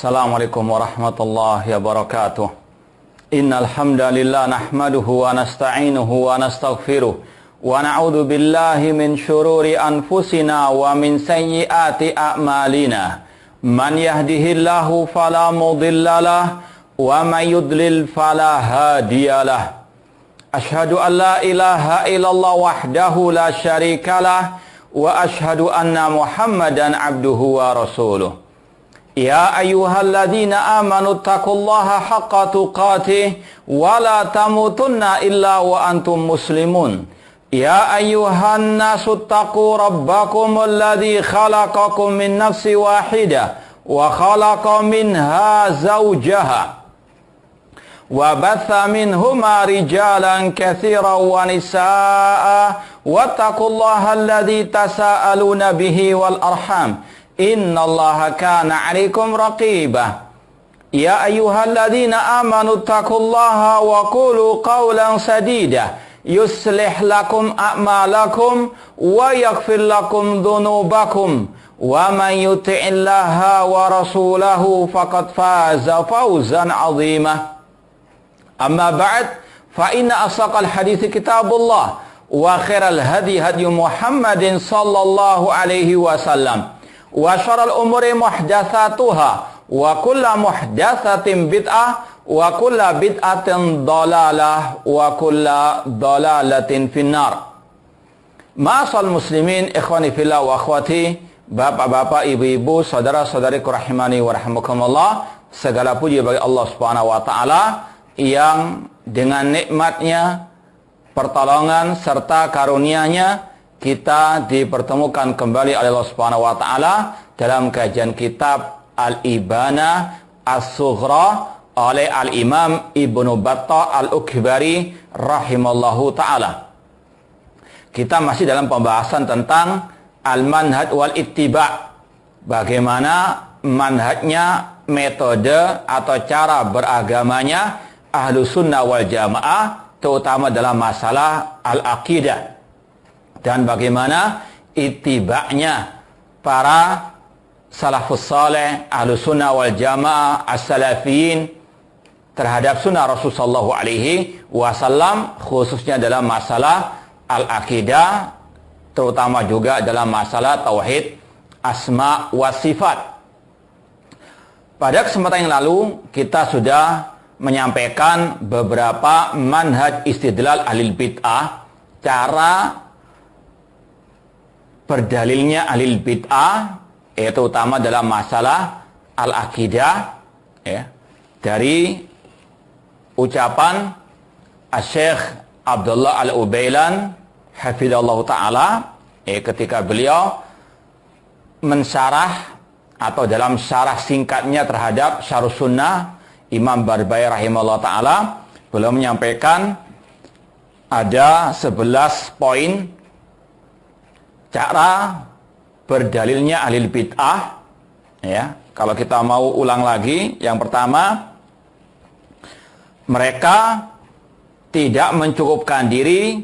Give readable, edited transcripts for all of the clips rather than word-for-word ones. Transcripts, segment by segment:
Assalamualaikum warahmatullahi wabarakatuh. Innal hamdalillah nahmaduhu wa nasta'inuhu wa nastaghfiruh wa na'udzu billahi min syururi anfusina wa min sayyiati a'malina. Man yahdihillahu fala mudhillalah wa may yudlil fala hadiyalah. Ashhadu an la ilaha illallah wahdahu la syarikalah wa ashhadu anna Muhammadan abduhu wa rasuluh. Ya ayyuhalladzina amanu taqullaha haqqa tuqatih wa la tamutunna illa wa antum muslimun. Ya ayyuhan nasu taqu rabbakum alladzi khalaqakum min nafsin wahidah wa khalaqa minha zawjaha wa batha minhuma rijalan katsiran wa nisaa'a wattaqullaha alladzi tasaaluna bihi wal arham. Innallaha kana 'alaikum raqibah. Ya ayyuhalladzina amanu taqullaha wa qulu qawlan sadida yuslih lakum a'malakum wa yaghfir lakum dhunubakum wa man yuti'illaha wa rasulahu faqad faza fawzan 'azima. Amma ba'd, fa inna asaqal hadithi kitabullah wa khairal hadi hadi Muhammadin sallallahu alaihi wasallam. Wa syarrul umuri muhdatsatuha wa kullu muhdatsatin bid'ah wa kullu bid'atin dhalalah wa kullu dhalalatin finnar. Ma'asal muslimin ikhwani fillah wa akhwati, bapak-bapak, ibu-ibu, saudara-saudariku rahimani wa rahimakumullah. Segala puji bagi Allah Subhanahu wa taala yang dengan nikmatnya, pertolongan serta karunia-Nya kita dipertemukan kembali oleh Allah Subhanahu wa taala dalam kajian kitab Al-Ibana As-Sughra oleh Al-Imam Ibnu Battah Al-Ukbari rahimallahu taala. Kita masih dalam pembahasan tentang al-manhaj wal ittiba. Bagaimana manhajnya, metode atau cara beragamanya Ahlus Sunnah wal Jamaah, terutama dalam masalah al-aqidah. Dan bagaimana ittiba'nya para salafus saleh, Ahlus Sunnah wal Jamaah, as-salafiyin terhadap sunnah Rasulullah sallallahu alaihi wasallam, khususnya dalam masalah al-aqidah, terutama juga dalam masalah tauhid asma wa sifat. Pada kesempatan yang lalu kita sudah menyampaikan beberapa manhaj istidlal ahlil bid'ah, cara berdalilnya ahlil bid'ah, yaitu utama dalam masalah al-aqidah, ya, dari ucapan Syekh Abdullah Al-Ubailan hafizallahu taala, ketika beliau mensyarah atau dalam syarah singkatnya terhadap Syarh Sunnah Imam Barbahari rahimahullah taala, beliau menyampaikan ada 11 poin cara berdalilnya ahlil bid'ah, ya. Kalau kita mau ulang lagi, yang pertama, mereka tidak mencukupkan diri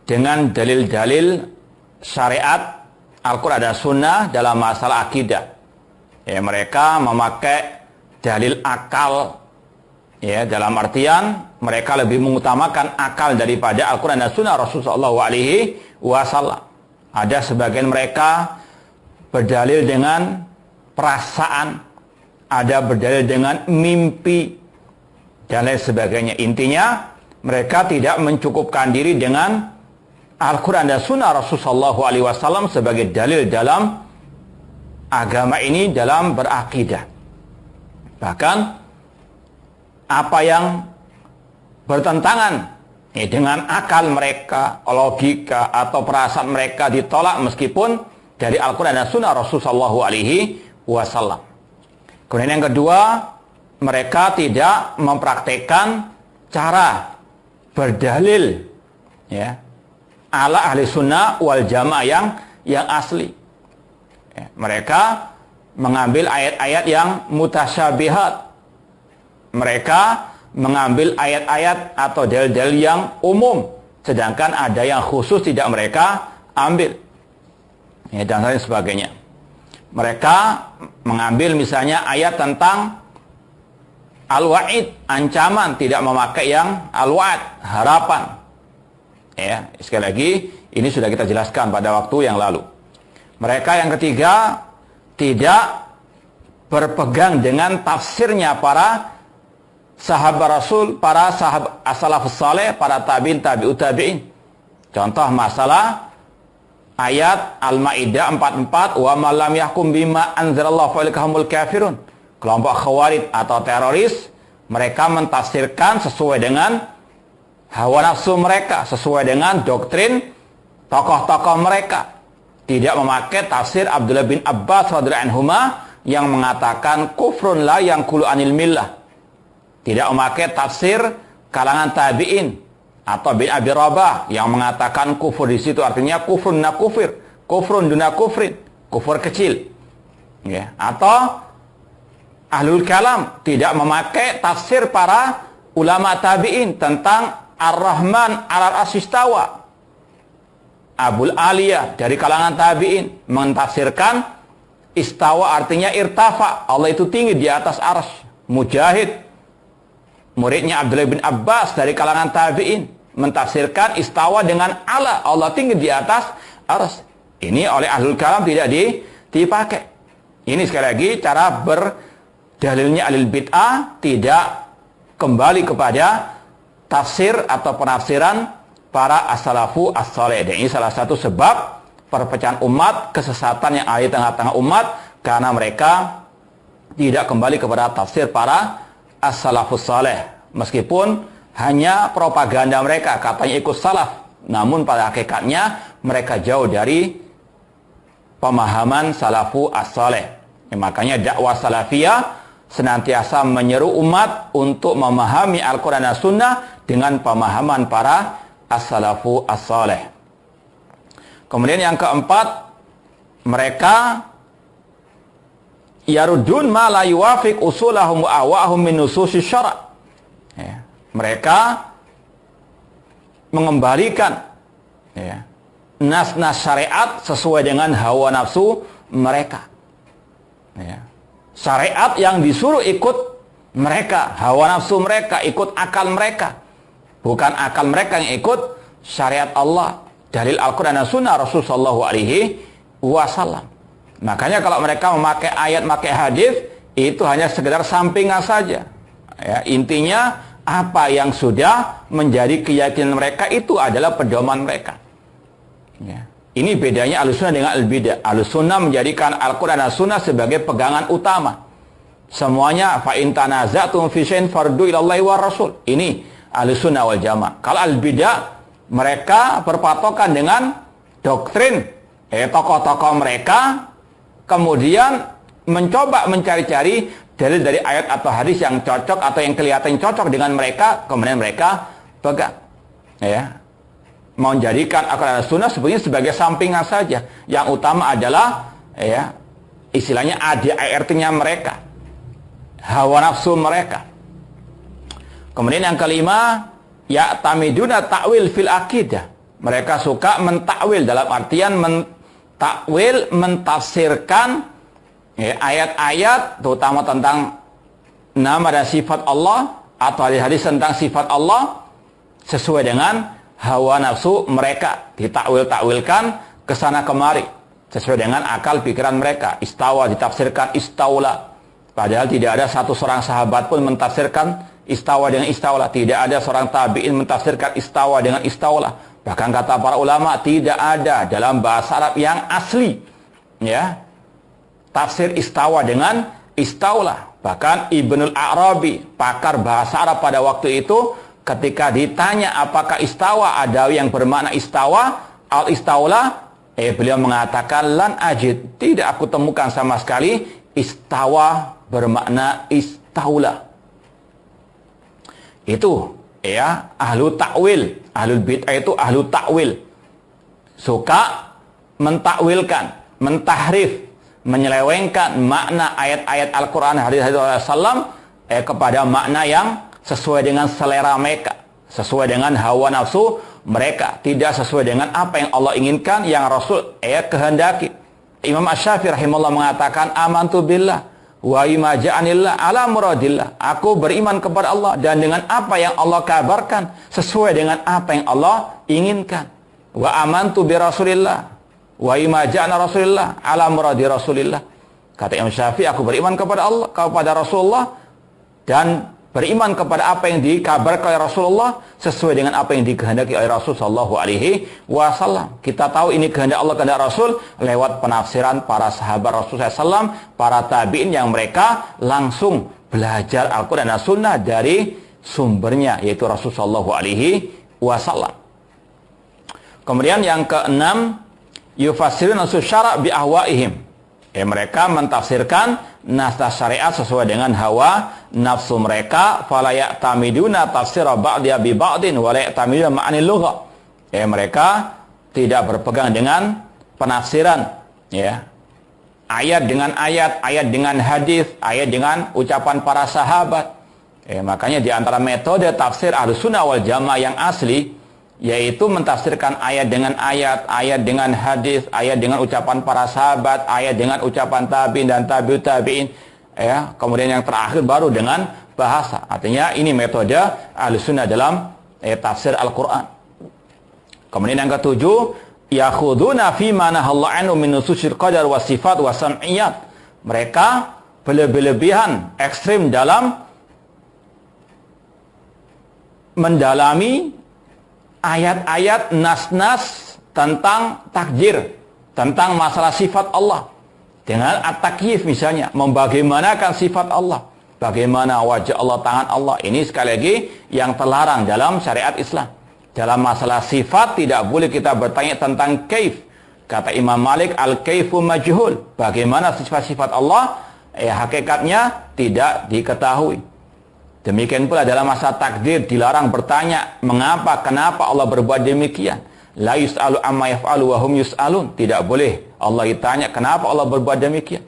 dengan dalil-dalil syariat Al-Quran dan Sunnah dalam masalah akidah. Ya, mereka memakai dalil akal, ya, dalam artian mereka lebih mengutamakan akal daripada Al-Quran dan Sunnah Rasulullah sallallahu alaihi wasallam. Ada sebagian mereka berdalil dengan perasaan, ada berdalil dengan mimpi, dan lain sebagainya. Intinya, mereka tidak mencukupkan diri dengan Al-Quran dan Sunnah Rasulullah SAW sebagai dalil dalam agama ini, dalam berakidah. Bahkan, apa yang bertentangan dengan akal mereka, logika atau perasaan mereka ditolak meskipun dari Al-Quran dan Sunnah Rasulullah SAW. Kemudian yang kedua, mereka tidak mempraktekkan cara berdalil, ya, ala ahli sunnah wal jamaah yang asli. Ya, mereka mengambil ayat-ayat yang mutasyabihat. Mereka mengambil ayat-ayat atau dalil-dalil yang umum, sedangkan ada yang khusus tidak mereka ambil, ya, dan lain sebagainya. Mereka mengambil misalnya ayat tentang Al-wa'id, ancaman, tidak memakai yang al-wa'ad, harapan. Ya, sekali lagi, ini sudah kita jelaskan pada waktu yang lalu. Mereka yang ketiga, tidak berpegang dengan tafsirnya para sahabat Rasul, para sahabat as-salafus saleh, para tabi'in, tabi'ut tabi'in. Contoh masalah ayat Al-Maidah 44, wa man lam yahkum bima anzalallahu fa ulaika humul kafirun. Kelompok khawarij atau teroris, mereka mentafsirkan sesuai dengan hawa nafsu mereka, sesuai dengan doktrin tokoh-tokoh mereka. Tidak memakai tafsir Abdullah bin Abbas radhiyallahu anhuma yang mengatakan kufrun la yang kulu anil millah. Tidak memakai tafsir kalangan tabi'in atau bin Abi Rabah yang mengatakan kufur di situ artinya kufrun na kufir, kufrun duna kufrin, kufur kecil. Ya, atau Ahlul Kalam tidak memakai tafsir para ulama tabi'in tentang Ar-Rahman 'alal 'arsy istawa. Abul Aliyah dari kalangan tabi'in mentafsirkan istawa artinya irtafa, Allah itu tinggi di atas arsy. Mujahid, muridnya Abdullah bin Abbas dari kalangan tabi'in, mentafsirkan istawa dengan ala, Allah tinggi di atas arsy. Ini oleh Ahlul Kalam tidak dipakai. Ini sekali lagi cara berdalilnya ahlul bid'ah, tidak kembali kepada tafsir atau penafsiran para as-salafu as-saleh. Dan ini salah satu sebab perpecahan umat, kesesatan yang ada di tengah-tengah umat, karena mereka tidak kembali kepada tafsir para as-salafus saleh. Meskipun hanya propaganda mereka, katanya ikut salaf, namun pada hakikatnya mereka jauh dari pemahaman salafu as-saleh. Makanya dakwah salafiyah senantiasa menyeru umat untuk memahami Al-Quran dan Sunnah dengan pemahaman para as-salafu as-saleh. Kemudian yang keempat, mereka yarudun ma la yuwafiq usulahum wa awahum min nususis syara'. Ya, mereka mengembalikan ya, nas-nas syariat sesuai dengan hawa nafsu mereka. Ya. Syariat yang disuruh ikut mereka, hawa nafsu mereka, ikut akal mereka. Bukan akal mereka yang ikut syariat Allah, dalil Al-Quran dan Sunnah Rasulullah Shallallahu Alaihi Wasallam. Makanya kalau mereka memakai ayat, memakai hadis, itu hanya sekedar sampingan saja. Ya, intinya apa yang sudah menjadi keyakinan mereka itu adalah pedoman mereka. Ya. Ini bedanya Ahlussunnah dengan Al-Bidah. Ahlussunnah menjadikan Al-Quran dan Sunnah sebagai pegangan utama. Semuanya fa in tanaza'tum fi syai'in fardu ilallahi war rasul. Ini Ahlussunnah wal Jamaah. Kalau Al-Bidah, mereka berpatokan dengan doktrin tokoh-tokoh mereka, kemudian mencoba mencari-cari dalil dari ayat atau hadis yang cocok atau yang kelihatan cocok dengan mereka, kemudian mereka pegang. Ya. Mau menjadikan Al-Quran dan Sunnah sebenarnya sebagai sampingan saja. Yang utama adalah ya, istilahnya ADART-nya mereka, hawa nafsu mereka. Kemudian yang kelima, ya tamiduna ta'wil fil akidah. Mereka suka mentakwil, dalam artian mentakwil, mentafsirkan ya, ayat-ayat terutama tentang nama dan sifat Allah atau hadis-hadis tentang sifat Allah sesuai dengan hawa nafsu mereka, ditakwil-takwilkan kesana kemari sesuai dengan akal pikiran mereka. Istawa ditafsirkan istaula, padahal tidak ada satu seorang sahabat pun mentafsirkan istawa dengan istaula. Tidak ada seorang tabi'in mentafsirkan istawa dengan istaula. Bahkan kata para ulama, tidak ada dalam bahasa Arab yang asli ya tafsir istawa dengan istaula. Bahkan Ibnul Arabi, pakar bahasa Arab pada waktu itu, ketika ditanya apakah istawa ada yang bermakna istawa, al-istaula, beliau mengatakan lan ajid, tidak aku temukan sama sekali istawa bermakna istaula. Itu ya ahlu takwil, ahlul bid'ah itu ahlu takwil. Suka mentakwilkan, mentahrif, menyelewengkan makna ayat-ayat Al-Quran, hadis-hadis Rasulullah kepada makna yang sesuai dengan selera mereka, sesuai dengan hawa nafsu mereka, tidak sesuai dengan apa yang Allah inginkan, yang Rasul kehendaki. Imam Asy-Syafi'i rahimahullah mengatakan, amantu billah wa ima ja'anillah ala muradillah. Aku beriman kepada Allah dan dengan apa yang Allah kabarkan sesuai dengan apa yang Allah inginkan. Wa amantu bi Rasulillah wa ima ja'ana Rasulillah ala muradi Rasulillah. Kata Imam Syafi'i, aku beriman kepada Allah, kepada Rasulullah, dan beriman kepada apa yang dikabarkan oleh Rasulullah sesuai dengan apa yang dikehendaki oleh Rasul sallallahu alaihi wasallam. Kita tahu ini kehendak Allah, kehendak Rasul lewat penafsiran para sahabat Rasul SAW, para tabi'in yang mereka langsung belajar Al-Quran dan Sunnah dari sumbernya, yaitu Rasul sallallahu alaihi wasallam. Kemudian yang keenam, yufassirun nusus syara' bi ahwaihim. Mereka mentafsirkan nas-nas syariat sesuai dengan hawa nafsu mereka. Fala ya'tamiduna tafsira ba'diya bi ba'din wa la ya'tamiduna ma'anil lugha. Mereka tidak berpegang dengan penafsiran ayat dengan ayat, ayat dengan hadis, ayat dengan ucapan para sahabat. Makanya di antara metode tafsir Ahlussunnah wal Jamaah yang asli, yaitu mentafsirkan ayat dengan ayat, ayat dengan hadis, ayat dengan ucapan para sahabat, ayat dengan ucapan tabi'in dan tabi'ut tabi'in, kemudian yang terakhir baru dengan bahasa. Artinya ini metode Ahlussunnah dalam tafsir Al-Quran. Kemudian yang ketujuh, yakhuduna fi ma nahallahu anhu min nususil qadar was sifat was sam'iyat. Mereka berlebihan, ekstrim dalam mendalami ayat-ayat nas-nas tentang takdir, tentang masalah sifat Allah. Dengan at-takyif misalnya, membagaimanakan sifat Allah. Bagaimana wajah Allah, tangan Allah. Ini sekali lagi yang terlarang dalam syariat Islam. Dalam masalah sifat tidak boleh kita bertanya tentang kaif. Kata Imam Malik, al-kaifu majhul. Bagaimana sifat-sifat Allah, hakikatnya tidak diketahui. Demikian pula dalam masa takdir dilarang bertanya mengapa, kenapa Allah berbuat demikian. La yus'alu amma yaf'alu wa hum yus'alun. Tidak boleh Allah ditanya kenapa Allah berbuat demikian.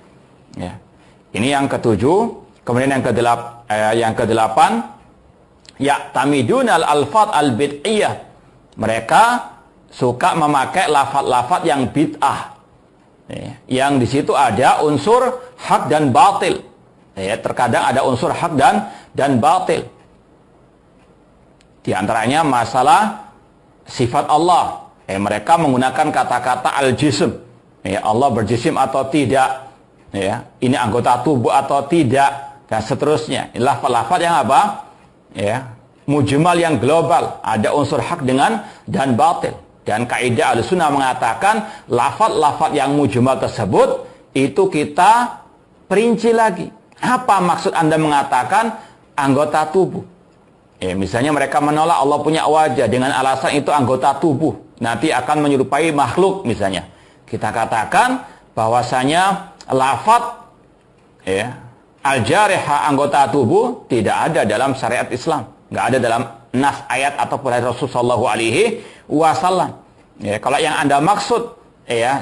Ini yang ketujuh. Kemudian yang kedelapan, ya'tamiduna al-alfat al-bid'iyah. Mereka suka memakai lafaz-lafaz yang bid'ah. Yang di situ ada unsur hak dan batil. Terkadang ada unsur hak dan batil. Di antaranya masalah sifat Allah. Mereka menggunakan kata-kata al-jism. Allah berjisim atau tidak. Ini anggota tubuh atau tidak. Dan seterusnya. Lafaz-lafaz yang apa? Mujmal yang global. Ada unsur hak dan batil. Dan kaidah Ahlussunnah mengatakan lafaz-lafaz yang mujmal tersebut itu kita perinci lagi. Apa maksud Anda mengatakan anggota tubuh? Misalnya mereka menolak Allah punya wajah dengan alasan itu anggota tubuh. Nanti akan menyerupai makhluk misalnya. Kita katakan bahwasanya lafaz al-jarihah anggota tubuh tidak ada dalam syariat Islam. Nggak ada dalam nas ayat ataupun dari Rasulullah sallallahu alaihi wasallam. Kalau yang Anda maksud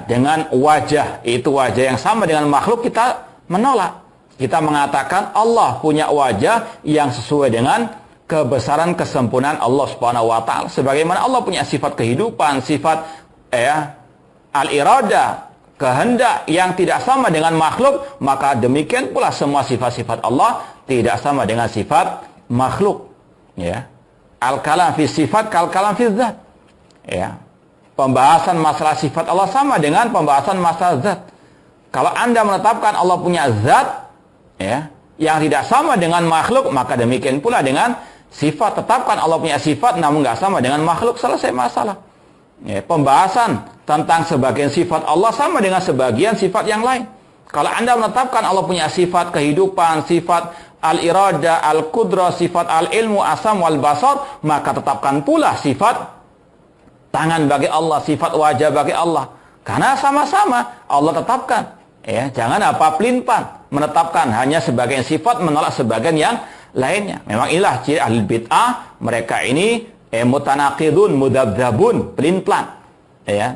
dengan wajah, itu wajah yang sama dengan makhluk, kita menolak. Kita mengatakan Allah punya wajah yang sesuai dengan kebesaran kesempurnaan Allah Subhanahu wa taala. Sebagaimana Allah punya sifat kehidupan, sifat al-irada, kehendak yang tidak sama dengan makhluk, maka demikian pula semua sifat-sifat Allah tidak sama dengan sifat makhluk. Al-kalam fi sifat kal-kalam fi dzat. Pembahasan masalah sifat Allah sama dengan pembahasan masalah zat. Kalau Anda menetapkan Allah punya zat yang tidak sama dengan makhluk, maka demikian pula dengan sifat. Tetapkan Allah punya sifat namun nggak sama dengan makhluk, selesai masalah. Pembahasan tentang sebagian sifat Allah sama dengan sebagian sifat yang lain. Kalau Anda menetapkan Allah punya sifat kehidupan, sifat al-irada, al-qudrah, sifat al-ilmu, asam wal basar, maka tetapkan pula sifat tangan bagi Allah, sifat wajah bagi Allah. Karena sama-sama Allah tetapkan. Jangan pelin-plan menetapkan hanya sebagian sifat, menolak sebagian yang lainnya. Memang inilah ciri ahli bid'ah. Mereka ini mutanaqidun, mudabdabun, pelin-plan.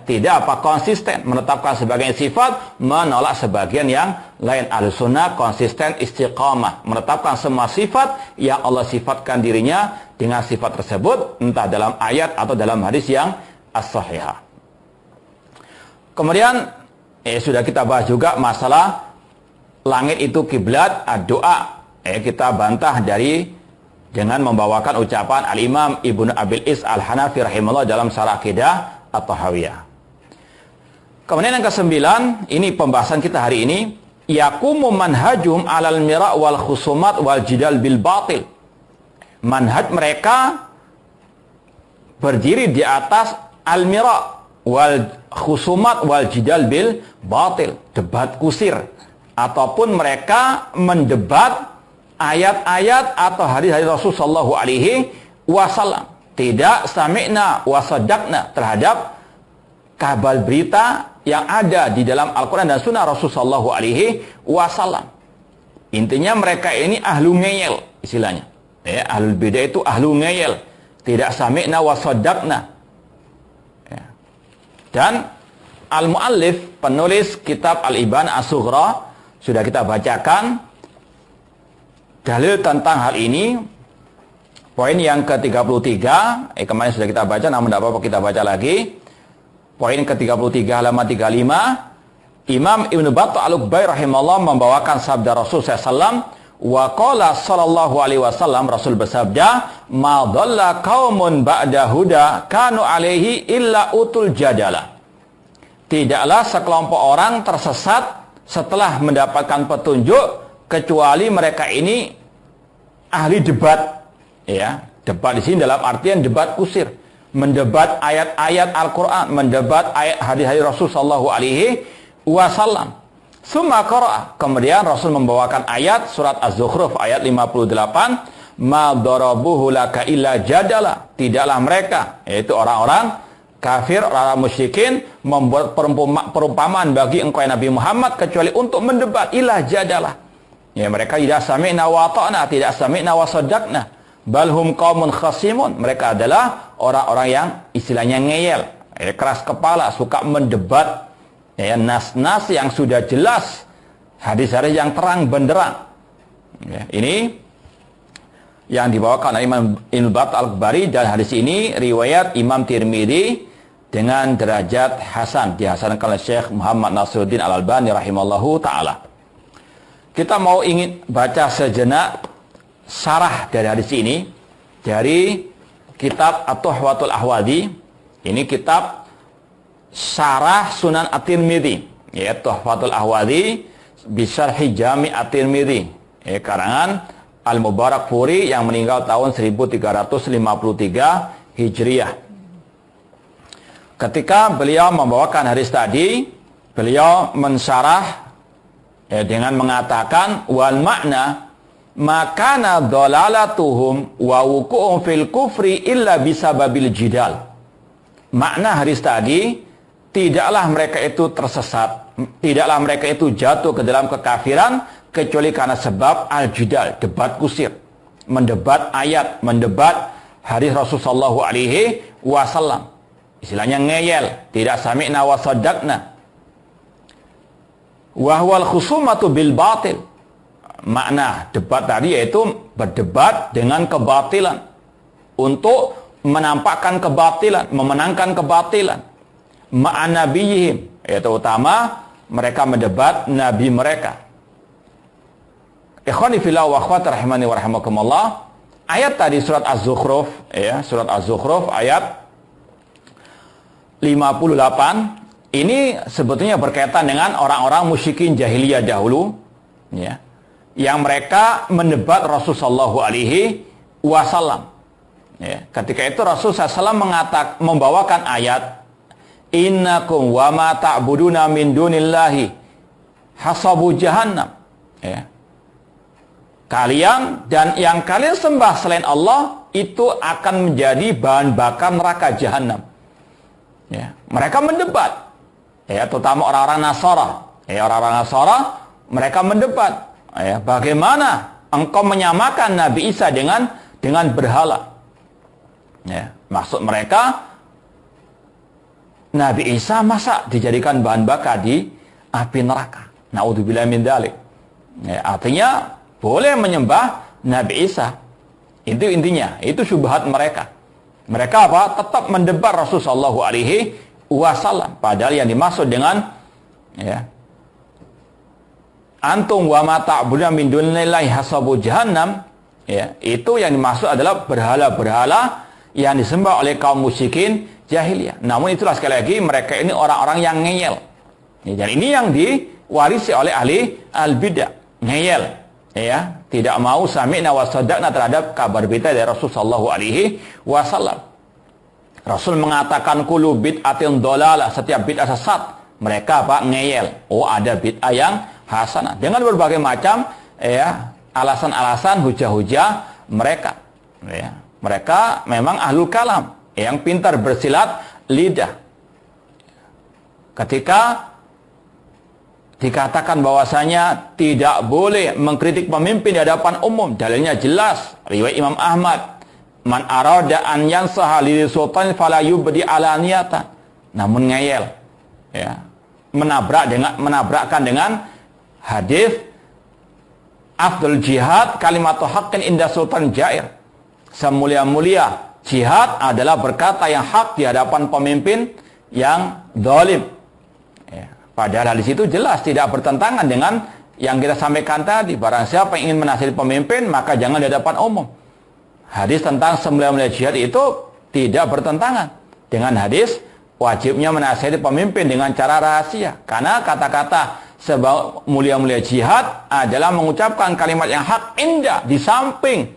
Tidak konsisten menetapkan sebagian sifat, menolak sebagian yang lain. Ahlussunnah konsisten istiqamah, menetapkan semua sifat yang Allah sifatkan dirinya dengan sifat tersebut, entah dalam ayat atau dalam hadis yang as-sahihah. Kemudian sudah kita bahas juga masalah langit itu kiblat doa. Kita bantah dengan membawakan ucapan Al-Imam Ibnu Abil Is Al-Hanafi rahimahullah dalam Syarah Aqidah At-Tahawiyah. Kemudian yang kesembilan, ini pembahasan kita hari ini, yaqumu manhajum 'alal mira' wal khusumat wal jidal bil batil. Manhaj mereka berdiri di atas al-mira' wal khusumat wal jidal bil batil, debat kusir, ataupun mereka mendebat ayat-ayat atau hadis-hadis Rasul sallallahu alaihi wasallam. Tidak sami'na wa saddaqna terhadap kabar berita yang ada di dalam Al-Quran dan Sunnah Rasul sallallahu alaihi wasallam. Intinya mereka ini ahlu ngeyel istilahnya. Ahlul bidah itu ahlu ngeyel. Tidak sami'na wa saddaqna. Dan al-muallif, penulis kitab Al-Ibana As-Sughra, sudah kita bacakan dalil tentang hal ini. Poin yang ke-33, kemarin sudah kita baca, namun tidak apa-apa kita baca lagi. Poin ke-33 halaman 35, Imam Ibnu Battah Al-Ukbai rahimahullah membawakan sabda Rasul SAW, wa qala sallallahu alaihi wasallam, Rasul bersabda, ma dhalla qaumun ba'da huda kanu alaihi illa utul jadala. Tidaklah sekelompok orang tersesat setelah mendapatkan petunjuk kecuali mereka ini ahli debat. Debat di sini dalam artian debat kusir, mendebat ayat-ayat Al-Quran, mendebat ayat hadis-hadis Rasul sallallahu alaihi wasallam. Summa qara'a, kemudian Rasul membawakan ayat surat Az-Zukhruf ayat 58, ma darabuhu laka illa jadala. Tidaklah mereka, yaitu orang-orang kafir, orang musyrikin, membuat perumpamaan bagi engkau Nabi Muhammad kecuali untuk mendebat, illa jadalah. Mereka tidak sami'na wa ta'na, tidak sami'na wa saddaqna, bal hum qaumun khasimun. Mereka adalah orang-orang yang istilahnya ngeyel, keras kepala, suka mendebat nas-nas yang sudah jelas, hadis-hadis yang terang benderang. Ini yang dibawakan oleh Imam Ibnu Battah Al-Ukbai, dan hadis ini riwayat Imam Tirmidzi dengan derajat hasan, dihasankan oleh Syekh Muhammad Nasiruddin Al-Albani rahimallahu taala. Kita ingin baca sejenak syarah dari hadis ini dari kitab At-Tuhfatul Ahwadhi. Ini kitab Syarah Sunan At-Tirmidzi, Tuhfatul Ahwadhi bisyarhi Jami' At-Tirmidzi, karangan Al-Mubarakfuri yang meninggal tahun 1353 Hijriah. Ketika beliau membawakan hadis tadi, beliau mensyarah dengan mengatakan wal makna makana dhalalatuhum wa wuqu'um fil kufri illa bisababil jidal. Makna hadis tadi, tidaklah mereka itu tersesat, tidaklah mereka itu jatuh ke dalam kekafiran kecuali karena sebab al-jidal, debat kusir, mendebat ayat, mendebat hadis Rasulullah sallallahu alaihi wasallam. Istilahnya ngeyel, tidak sami'na wa saddaqna. Wa huwal khusumatu bil batil. Makna debat tadi yaitu berdebat dengan kebatilan untuk menampakkan kebatilan, memenangkan kebatilan. Ma'an nabiyihim, yaitu utama mereka mendebat nabi mereka. Ikhwani fillah wa akhwati rahimani wa rahimakumullah. Ayat tadi surat Az-Zukhruf, surat Az-Zukhruf ayat 58 ini sebetulnya berkaitan dengan orang-orang musyrikin jahiliyah dahulu, yang mereka mendebat Rasulullah sallallahu alaihi wasallam. Ketika itu Rasulullah SAW membawakan ayat, innakum wa ma ta'buduna min dunillahi hasabu jahannam. Kalian dan yang kalian sembah selain Allah itu akan menjadi bahan bakar neraka jahanam. Mereka mendebat, terutama orang-orang Nasara. Orang-orang Nasara mereka mendebat, bagaimana engkau menyamakan Nabi Isa dengan berhala. Maksud mereka, Nabi Isa masa dijadikan bahan bakar di api neraka. Naudzubillah min dzalik. Artinya boleh menyembah Nabi Isa. Itu intinya, itu syubhat mereka. Mereka apa? Tetap mendebat Rasulullah sallallahu alaihi wasallam. Padahal yang dimaksud dengan antum wa ma ta'buduna min dunillahi hasabu jahannam, ya, itu yang dimaksud adalah berhala-berhala yang disembah oleh kaum musyrikin jahiliyah. Namun itulah sekali lagi mereka ini orang-orang yang ngeyel. Ya, dan ini yang diwarisi oleh ahli al-bidah, ngeyel, ya, tidak mau sami'na wa sadaqna terhadap kabar berita dari Rasul sallallahu alaihi wasallam. Rasul mengatakan kullu bid'atin dhalalah, setiap bid'ah sesat. Mereka ngeyel. Oh, ada bid'ah yang hasanah dengan berbagai macam, ya, alasan-alasan, hujah-hujah mereka, ya. Mereka memang ahlul kalam yang pintar bersilat lidah. Ketika dikatakan bahwasanya tidak boleh mengkritik pemimpin di hadapan umum, dalilnya jelas, riwayat Imam Ahmad, man arada an yansaha li sultan fala yubdi alaniyatan. Namun ngeyel, ya, menabrakkan dengan hadis afdal jihad kalimatu haqqin inda sultan jair. Semulia-mulia jihad adalah berkata yang hak di hadapan pemimpin yang zalim. Ya, padahal di situ jelas tidak bertentangan dengan yang kita sampaikan tadi. Barang siapa yang ingin menasihati pemimpin, maka jangan di hadapan umum. Hadis tentang semulia-mulia jihad itu tidak bertentangan dengan hadis wajibnya menasihati pemimpin dengan cara rahasia. Karena kata-kata semulia-mulia jihad adalah mengucapkan kalimat yang hak indah di samping,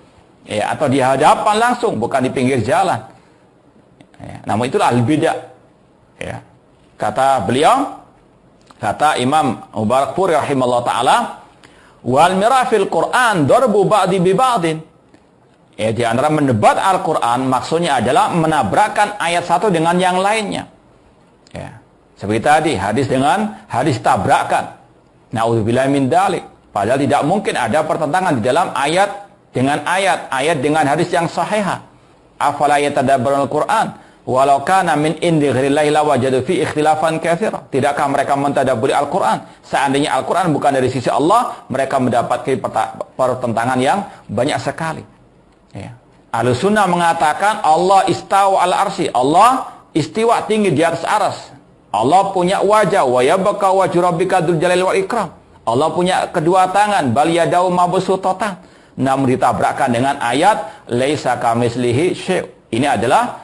ya, atau di hadapan langsung, bukan di pinggir jalan. Ya, namun itulah al-bidah. Ya. Kata beliau, kata Imam Mubarakfuri rahimahullah ta'ala, wal mirafil Qur'an darbu ba'di bi ba'din. Ya, di antara mendebat Al-Quran maksudnya adalah menabrakkan ayat satu dengan yang lainnya. Ya. Seperti tadi, hadis dengan hadis tabrakan. Na'udzubillahi min dzalik. Padahal tidak mungkin ada pertentangan di dalam ayat dengan ayat dengan hadis yang sahihah. Afala yatadabbarul Qur'an walau kana min indi ghairillahi lawajadu fi ikhtilafan katsira. Tidakkah mereka mentadabburi Al-Qur'an? Seandainya Al-Qur'an bukan dari sisi Allah, mereka mendapatkan pertentangan yang banyak sekali. Ya. Ahlussunnah mengatakan Allah istawa al-arsy. Allah istiwa tinggi di atas arsy. Allah punya wajah, wa yabqa wajhu rabbika dzul jalali wal ikram. Allah punya kedua tangan, bal yadau mabsutatan. Namun ditabrakkan dengan ayat laisa kamitslihi syai'. Ini adalah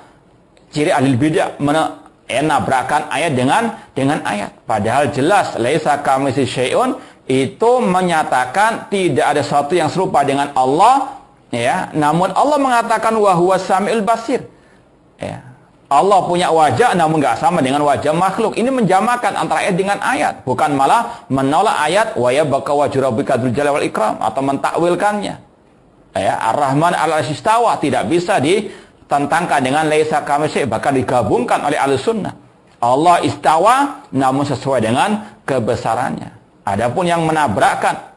ciri ahli bidah, menabrakkan ayat dengan ayat. Padahal jelas laisa kamitslihi syai'un itu menyatakan tidak ada sesuatu yang serupa dengan Allah, ya. Namun Allah mengatakan wa huwas samiul basir. Ya. Allah punya wajah namun enggak sama dengan wajah makhluk. Ini menjamakan antara ayat dengan ayat, bukan malah menolak ayat wa yabqa wajhu rabbika dzul jalali wal ikram atau mentakwilkannya. Ya, Ar-Rahman 'alal-'arsy istawa tidak bisa ditentangkan dengan laisa kamitslihi, bahkan digabungkan oleh Ahlussunnah. Allah istawa namun sesuai dengan kebesarannya. Adapun yang menabrakkan,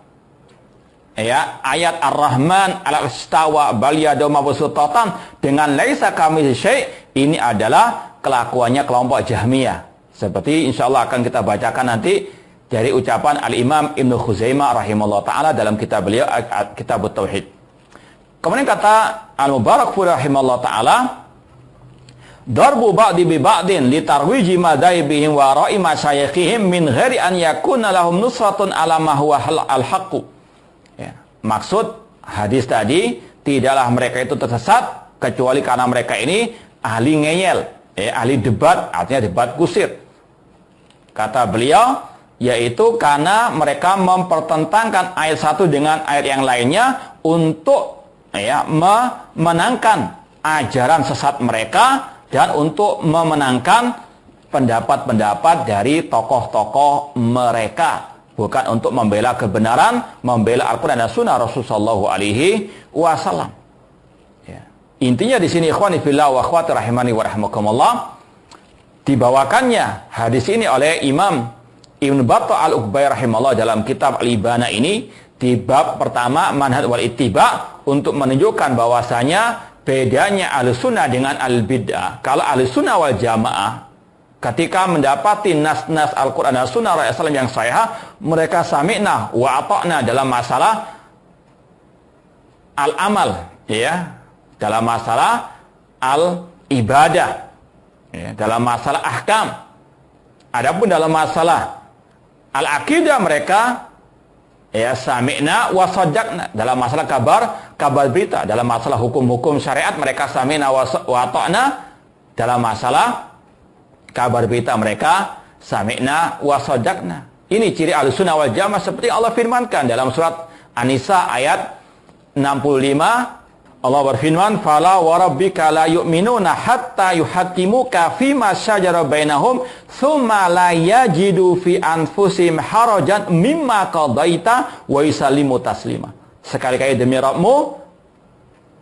ya, ayat Ar-Rahman 'alal-'arsy istawa bal yadau mabsutatan dengan laisa kamitslihi syai', ini adalah kelakuannya kelompok Jahmiyah. Seperti insyaallah akan kita bacakan nanti dari ucapan Al-Imam Ibnu Khuzaimah rahimahullah ta'ala dalam kitab beliau Kitabut Tauhid. Kemudian kata Al-Mubarakfuri rahimahullah ta'ala, darbu ba'di bi ba'din li tarwiji madaibihim wa ra'i masyayikhihim min ghairi an yakuna lahum nusratun ala ma huwa al-haqqu. Ya, maksud hadis tadi, tidaklah mereka itu tersesat kecuali karena mereka ini ahli ngeyel, ahli debat, artinya debat kusir. Kata beliau, yaitu karena mereka mempertentangkan ayat satu dengan ayat yang lainnya untuk, ya, memenangkan ajaran sesat mereka dan untuk memenangkan pendapat-pendapat dari tokoh-tokoh mereka, bukan untuk membela kebenaran, membela Al-Quran dan Sunnah Rasulullah sallallahu alaihi wasallam. Intinya di sini ikhwani fillah wa akhwati rahimani wa rahimakumullah, dibawakannya hadis ini oleh Imam Ibnu Battah Al-Uqbai rahimahullah dalam kitab Al-Ibana ini di bab pertama manhaj wal ittiba untuk menunjukkan bahwasanya bedanya Ahlussunnah dengan al-bid'ah. Kalau Ahlussunnah wal Jamaah ketika mendapati nas-nas Al-Qur'an dan Sunnah Rasulullah yang sahih, mereka sami'na wa ata'na dalam masalah al-amal, ya, dalam masalah al-ibadah, ya, dalam masalah ahkam. Adapun dalam masalah al-aqidah mereka ya sami'na wa sadaqna. Dalam masalah kabar berita, dalam masalah hukum-hukum syariat mereka sami'na wa ta'na. Dalam masalah kabar berita mereka sami'na wa sadaqna. Ini ciri Ahlussunnah wal Jamaah seperti Allah firmankan dalam surat An-Nisa ayat 65. Allah berfirman, "Fala wa rabbika la yu'minuna hatta yuhaqqimuka fima syajara bainahum, tsumma la yajidu fi anfusihim harajan mimma qadaita wa yusallimu taslima." Sekali-kali demi Rabbmu,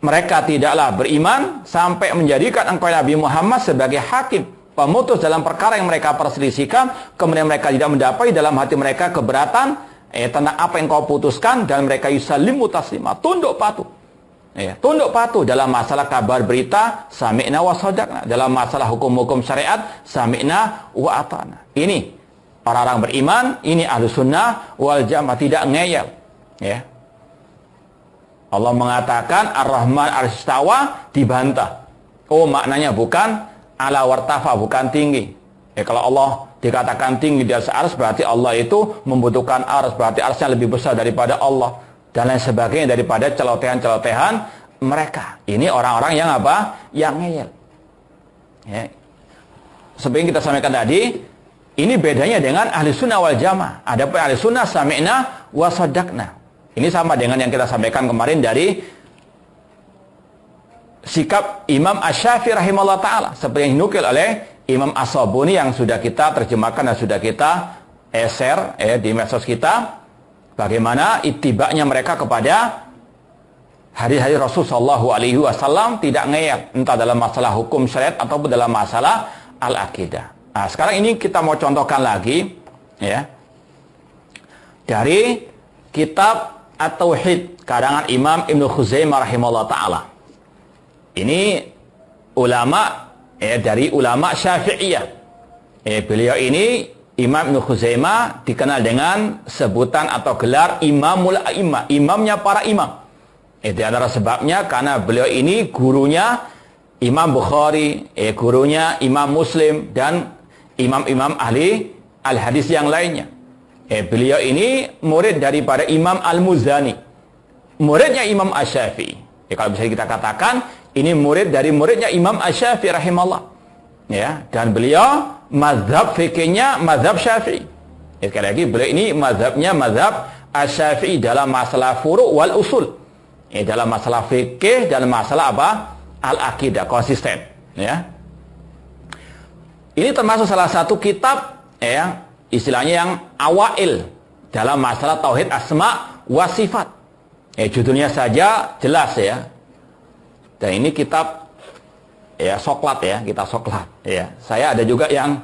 mereka tidaklah beriman sampai menjadikan engkau Nabi Muhammad sebagai hakim, pemutus dalam perkara yang mereka perselisihkan, kemudian mereka tidak mendapat dalam hati mereka keberatan tentang apa yang kau putuskan, dan mereka yusallimu taslima, tunduk patuh. Tunduk patuh dalam masalah kabar berita, sami'na wa sadaqna. Dalam masalah hukum-hukum syariat, sami'na wa ata'na. Ini orang-orang beriman, ini Ahlussunnah wal Jamaah, tidak ngeyel. Ya. Allah mengatakan Ar-Rahman al-Istawa, dibantah. Oh, maknanya bukan ala wartafa, bukan tinggi. Kalau Allah dikatakan tinggi di atas arsy, berarti Allah itu membutuhkan arsy, berarti arsy-nya lebih besar daripada Allah, dan lain sebagainya, daripada celotehan-celotehan mereka. Ini orang-orang yang apa? Yang ngeyel. Ya. Seperti yang kita sampaikan tadi, ini bedanya dengan Ahlussunnah wal Jamaah. Adapun Ahlussunnah sami'na wa sadaqna. Ini sama dengan yang kita sampaikan kemarin dari sikap Imam Asy-Syafi'i rahimahullah ta'ala, seperti yang dinukil oleh Imam As-Sabuni yang sudah kita terjemahkan dan sudah kita share di medsos kita. Bagaimana ittiba'nya mereka kepada hari-hari Rasul sallallahu alaihi wasallam, tidak ngeyel, entah dalam masalah hukum syariat ataupun dalam masalah al-aqidah. Nah, sekarang ini kita mau contohkan lagi ya, dari kitab At-Tauhid karangan Imam Ibnu Khuzaimah rahimahullah taala. Ini ulama dari ulama Syafi'iyah. Beliau ini Imam Ibnu Khuzaimah dikenal dengan sebutan atau gelar Imamul A'immah, imamnya para imam. Di antara sebabnya karena beliau ini gurunya Imam Bukhari, gurunya Imam Muslim, dan imam-imam ahli al-hadis yang lainnya. Beliau ini murid daripada Imam Al-Muzani, muridnya Imam Asy-Syafi'i. Kalau bisa kita katakan, ini murid dari muridnya Imam Asy-Syafi'i rahimahullah. Ya, dan beliau mazhab fikihnya mazhab Syafi'i. Sekali lagi, beliau ini mazhabnya mazhab Asy-Syafi'i dalam masalah furu' wal usul. Dalam masalah fikih, dalam masalah apa? Al-aqidah, konsisten. Ya. Ini termasuk salah satu kitab istilahnya yang awail dalam masalah tauhid asma wa sifat. Judulnya saja jelas ya. Dan ini kitab soklat ya, kita soklat ya. Saya ada juga yang